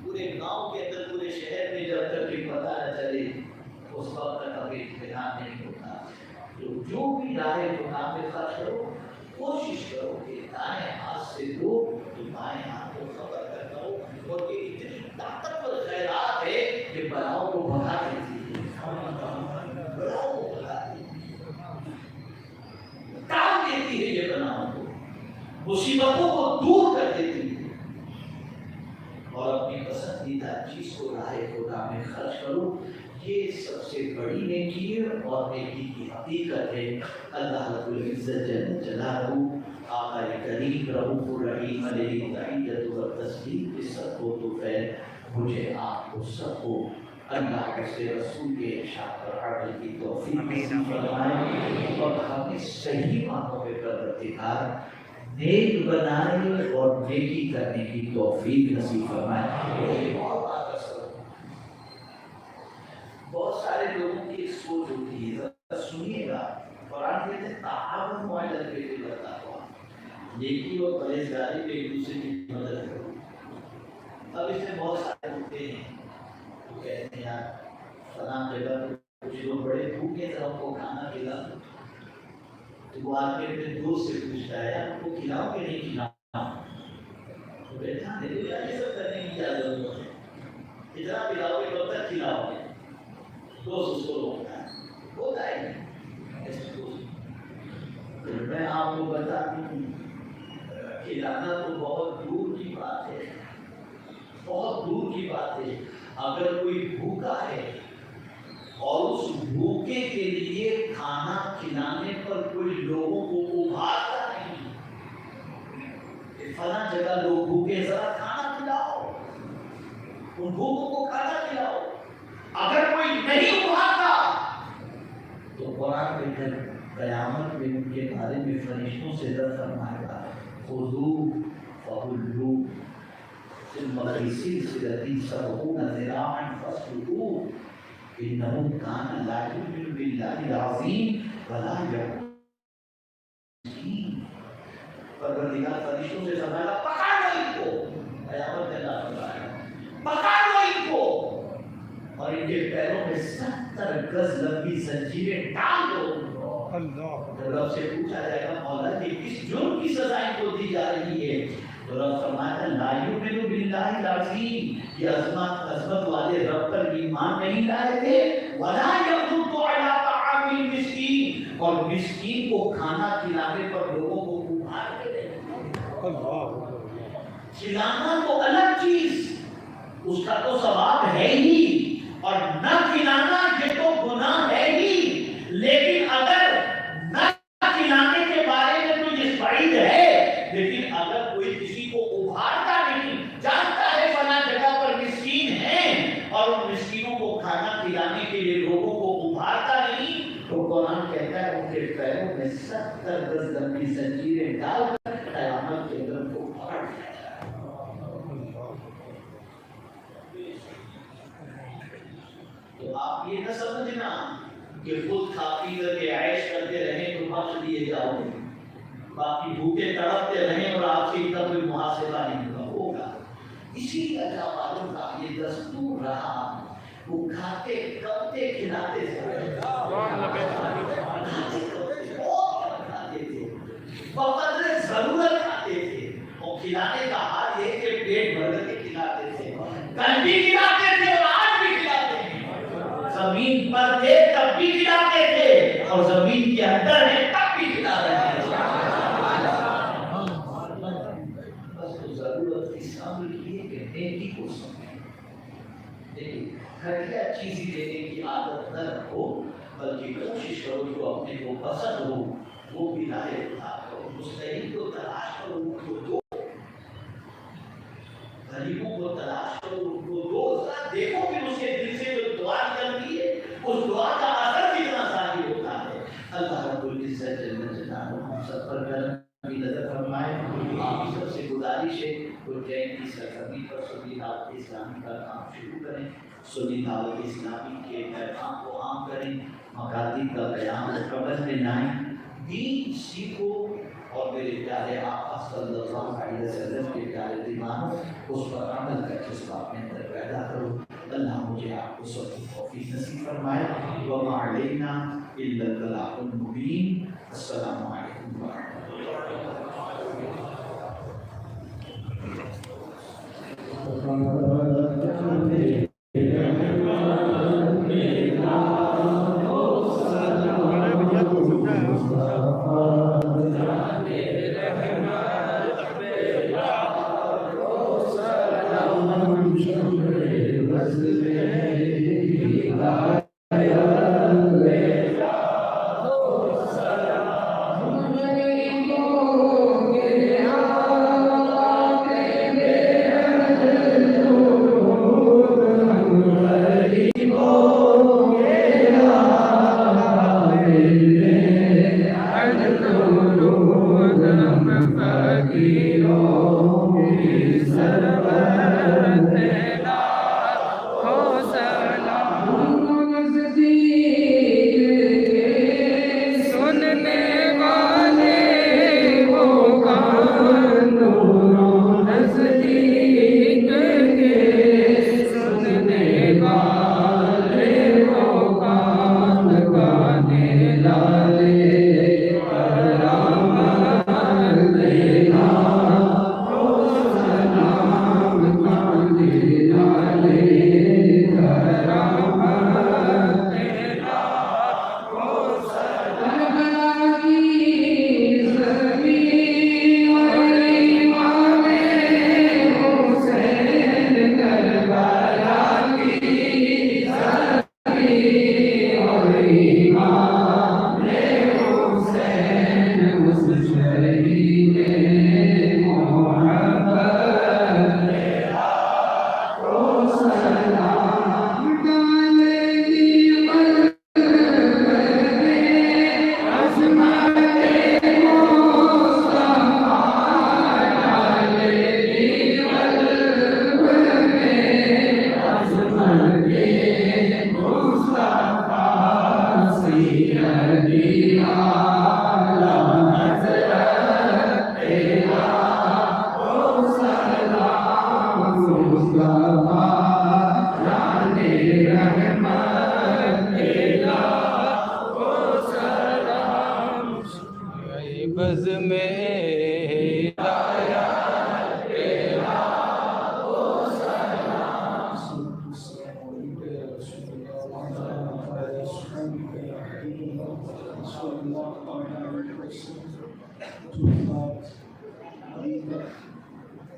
[SPEAKER 1] پورے گاؤں کے اندر پورے شہر میں جب تک کہ پتہ نہ چلے اس وقت تک ابھی اطمینان نہیں ہوتا۔ تو جو بھی راہ خدا میں خرچ کرو کوشش کرو کہ دائیں ہاتھ سے دو تو بائیں ہاتھ کو خبر کرتا ہو، اور یہ اتنی طاقتور خیرات ہے کہ بلاؤں کو بھگا دیتی ہے، بلاؤں کو بھگا دیتی ہے، کام دیتی ہے یہ بلاؤں کو، مصیبتوں کو دور کر دیتی ہے۔ اور اپنی پسندیدہ چیز کو راہ خدا میں خرچ کرو، یہ سب سے بڑی نیکی ہے اور نیکی کی حقیقت ہے۔ اللہ رب العزت جل جلالہ آقا کریم رؤوف الرحیم علیہ العزت و تسلیم کے سب کو تو خیر مجھے آپ کو سب کو اللہ کے رسول کے ارشاد پر عمل کی توفیق نصیب فرمائے اور ہمیں صحیح معنوں میں پروردگار نیک بنائے اور نیکی کرنے کی توفیق نصیب فرمائے۔ بہت سارے لوگوں کی ایک سوچ ہوتی ہے، ذرا سنیے گا، قرآن کہتے ہیں تعاون علی البر والتقوی، نیکی اور پرہیزگاری میں ایک دوسرے کی مدد کرو۔ اب اس میں بہت سارے ہوتے ہیں تو کہتے ہیں یار فلاں جگہ پہ کچھ لوگ بڑے بھوکے تھے ہم کو کھانا کھلا دو، تو وہ آدمی اپنے دوست سے پوچھتا ہے یار کو کھلاؤ کہ نہیں کھلاؤ، تو بیٹھا نہیں تو یار یہ سب کرنے کی کیا ضرورت ہے، اتنا پلاؤ گے کب تک کھلاؤ گے، دوست اس کو روکتا ہے، ہوتا ہے ایسے دوست۔ میں آپ کو بتا دوں کھلانا تو بہت دور کی بات ہے، بہت دور کی بات ہے۔ اگر کوئی بھوکا ہے اور اس بھوکے کے لیے کھانا کھلانے پر کوئی لوگوں کو ابھارتا نہیں کہ فلاں جگہ لوگ بھوکے ذرا کھانا کھلاؤ، ان بھوکوں کو کھانا کھلاؤ، اگر کوئی نہیں ابھارتا تو قرآن کے اندر قیامت میں ان کے بارے میں فرشتوں سے در فرمائے گا خذوہ فغلوہ ثم فی سلسلۃ سبعون ذراعا فاسلکوہ انہ کان لا یؤمن باللہ العظیم ولا یؤمن پروردگار فرشتوں سے فرمائے گا پکڑ لو ان کو، قیامت میں اللہ فرمائے گا پکڑ لو ان کو اور ان کے پیروں میں 70 گز لمبی زنجیریں ڈال دو۔ جب رب سے پوچھا جائے گا مولا کہ کس جرم کی سزا ان کو دی جا رہی ہے، تو رب فرماتا ہے لا یؤمن باللہ العظیم، یہ عظمت والے رب پر ایمان نہیں لائے تھے، ولا یحض علی طعام المسکین، اور مسکین کو کھانا کھلانے پر لوگوں کو ابھار کے نہیں۔ کھلانا تو الگ چیز، اس کا تو ثواب ہے ہی، اور نہ کھلانا یہ تو گناہ ہے ہی، لیکن اگر نہ کھلانے کے بارے میں تو یہ وعید ہے، لیکن اگر کوئی کسی کو ابھارتا نہیں، جانتا ہے فلاں جگہ پر مسکین ہیں اور ان مسکینوں کو کھانا کھلانے کے لیے لوگوں کو ابھارتا نہیں، تو قرآن کہتا ہے ان کے پیروں میں 70 گز لمبی زنجیریں ڈال کر قیامت کے اندر کو پکڑ دیا جائے۔ تو آپ یہ نہ سمجھنا کہ بخش دیے جاؤ گے، باقی بھوکے تڑپتے رہیں اور آپ سے اتنا کوئی محاسبہ نہیں ہوگا۔ اسی طرح والوں کا یہ دستور رہا، وہ کھاتے کبتے کھلاتے تھے، کھاتے تھے، بقدر ضرورت کھاتے تھے، اور کھلانے کا حال یہ کہ پیٹ بھر کے کھلاتے تھے، کل بھی کھلاتے تھے اور آج بھی کھلاتے ہیں، زمین پر تھے تب بھی کھلاتے تھے اور زمین کے اندر ہے تب بھی کھلا رہے ہیں۔ ضرورت اس عمل کی ہے کہ نیکی کو سمجھیں، لیکن گھٹیا چیزیں دینے کی عادت نہ رکھو، بلکہ کوشش کرو جو اپنے کو پسند ہو وہ بھی لاہے اٹھا کرو، مستحیل کو تلاش کرو ان کو دو، غریبوں کو تلاش کرو ان کو دو، ذرا دیکھو کہ اس کے دل سے جو دعا نکلتی ہے اس دعا کا اثر کتنا ظاہر ہوتا ہے۔ اللہ رب العزت جل جلالہ ہم سب پر کرم کی نظر فرمائے۔ آپ سب سے گزارش ہے جین کی سرزمین پر سنی دعوت اسلامی کا کام شروع کریں، سنی دعوت اسلامی کے پیغام کو عام کریں، مقاصد کا قیام قبر میں لائیں، دین سیکھو، اور میرے پیارے آقا صلی اللہ علیہ وسلم کے پیارے دیوانوں اس پر عمل کا جذبہ اپنے اندر پیدا کرو۔ اللہ مجھے آپ کو سب کی توفیق نصیب فرمائے۔ وما علینا الا البلاغ المبین۔ السلام علیکم ورحمۃ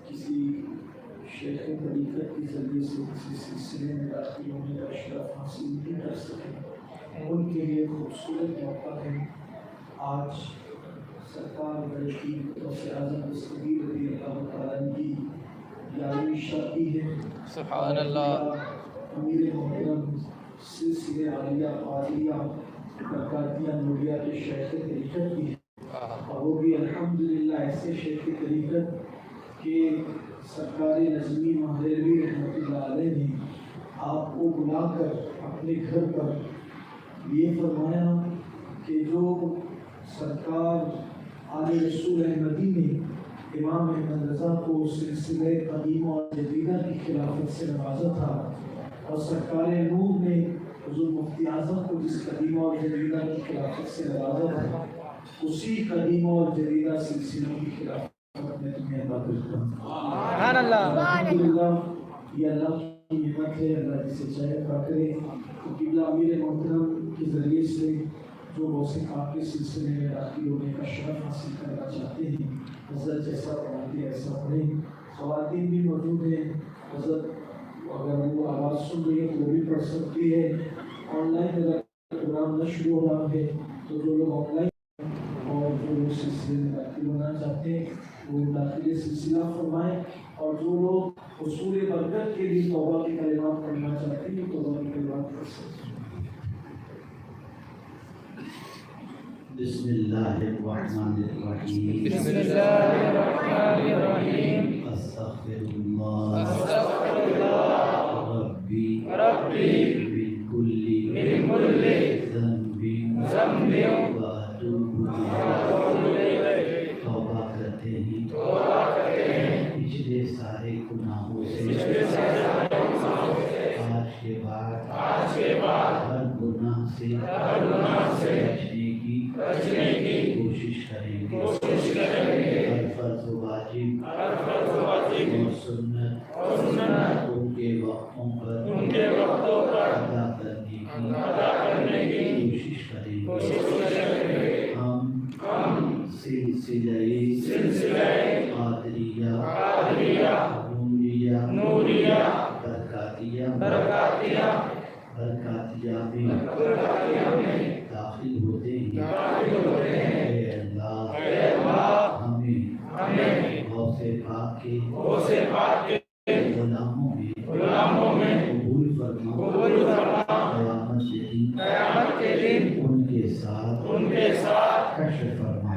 [SPEAKER 2] کسی شیخ طریقت کے ذریعے سے کسی سلسلے میں داخل ہونے کا اشرف حاصل نہیں کر سکے، ان کے لیے خوبصورت موقع ہے۔ آج سرکار بڑے قیمت سے اعظم دستگیر رضی اللہ تعالیٰ کی 11ویں شادی ہے۔
[SPEAKER 3] سبحان اللہ۔
[SPEAKER 2] امیر محترم سلسلے عالیہ قادریہ برکاتیہ نوریہ کے شیخ طریقت کی ہے، اور وہ بھی الحمدللہ ایسے شیخ طریقت کہ سرکار نظمی مہدوی رحمۃ اللہ علیہ نے آپ کو بلا کر اپنے گھر پر یہ فرمایا کہ جو سرکار آل رسول احمدی نے امام احمد رضا کو سلسلہ قدیمہ اور جدیدہ کی خلافت سے نوازا تھا، اور سرکار نور نے حضور مفتی اعظم کو جس قدیمہ اور جدیدہ کی خلافت سے نوازا تھا، اسی قدیمہ اور جدیدہ سلسلوں کی خلافت میں تمہیں عطا کرتا ہوں۔
[SPEAKER 3] سبحان اللہ۔
[SPEAKER 2] الحمدللہ، یہ اللہ کی نعمت ہے، اللہ جسے چاہے عطا کرے۔ تو قبلہ امیر محترم کے ذریعے سے جو غوث پاک کے سلسلے میں داخل ہونے کا شرف حاصل کرنا چاہتے ہیں، حضرت جیسا پڑھاتے ہیں ایسا پڑھیں۔ خواتین بھی موجود ہیں، حضرت اگر وہ آواز سن رہی ہے تو وہ بھی پڑھ سکتی ہے۔ آن لائن اگر پروگرام نہ شروع ہو رہا ہے تو جو لوگ آن لائن اور جو لوگ سلسلے میں داخل ہونا چاہتے ہیں وہ داخل سلسلہ فرمائیں، اور جو لوگ حصول برکت کے لیے توبہ کے کلمات پڑھنا چاہتے ہیں توبہ کے کلمات پڑھ سکتے ہیں۔
[SPEAKER 1] بسم اللہ الرحمن الرحیم۔
[SPEAKER 3] بسم اللہ الرحمن الرحیم۔
[SPEAKER 1] استغفر اللہ ربی من کل ذنب واتوب الیہ۔ توبہ کرتے ہیں پچھلے سارے گناہوں سے، آج کے بعد ہر گناہ سے بچنے کی کوشش کریں گے۔ ہر فرض و واجب اور سنت ان کے وقتوں پر ادا کرنے کی کوشش کریں گے۔ ہم سلسلہ قادریہ نوریہ برکاتیہ میں داخل ہوتے ہیں۔ اے اللہ، ہمیں غوث پاک کے غلاموں میں قبول فرما۔ قیامت کے دن ان کے ساتھ حشر فرما۔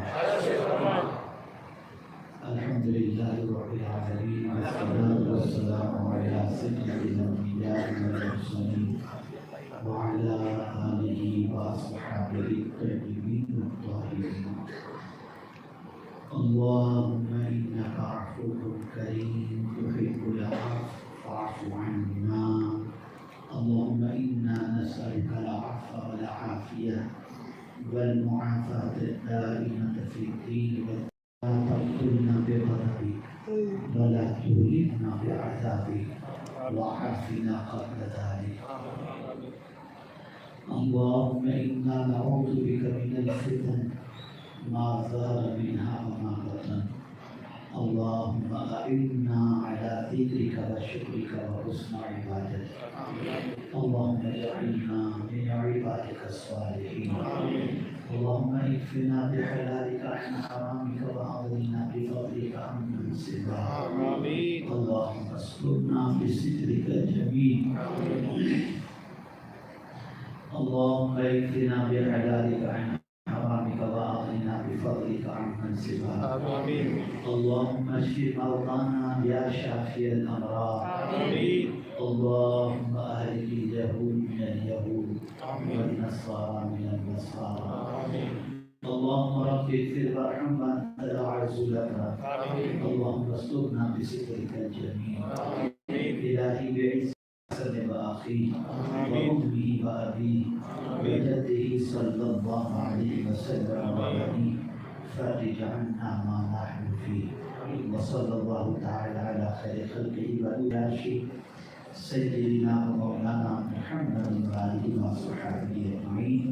[SPEAKER 1] الحمدللہ رب العالمین، والصلاة والسلام علی سیدنا الانبیاء والمرسلین وعلی آلہ واصحابہ الطیبین الطاہرین۔ اللہم انک عفو کریم تحب العفو فاعف عنا۔ اللہم انا نسألک العفو والعافیہ والمعافاة الدائمة في الدين لا تقتلنا بغضبك ولا تهلكنا بعذابك وعافنا قبل ذلك۔ اللهم إنا نعوذ بك من الفتن ما ظهر منها وما بطن۔ اللهم أعنا على ذكرك وشكرك وحسن عبادتك۔ اللهم اجعلنا من عبادك الصالحين۔ اللهم اكفنا بحلالك عن حرامك وأغننا بفضلك عمن سواك۔ اللهم استرنا بسترك الجميل۔ اللهم اكفنا بحلالك عن حرامك وأغننا بفضلك عمن سواك۔ اللهم اشف مرضانا يا شافي الأمراض۔ اللهم أهلك اليهود من اليهود والنصارى من النصارى۔ اللهم رب اغفر وارحم وأنت الأعز الأكرم۔ اللهم استرنا بسترك الجميل۔ إلهي بعزك وأخيه وأمه وأبيه وجده صلى الله عليه وسلم وبنيه فرج عنا ما نحن فيه، وصلى الله تعالى على خير خلقه وأولى سيدنا ومولانا محمد وآله وصحبه أجمعين۔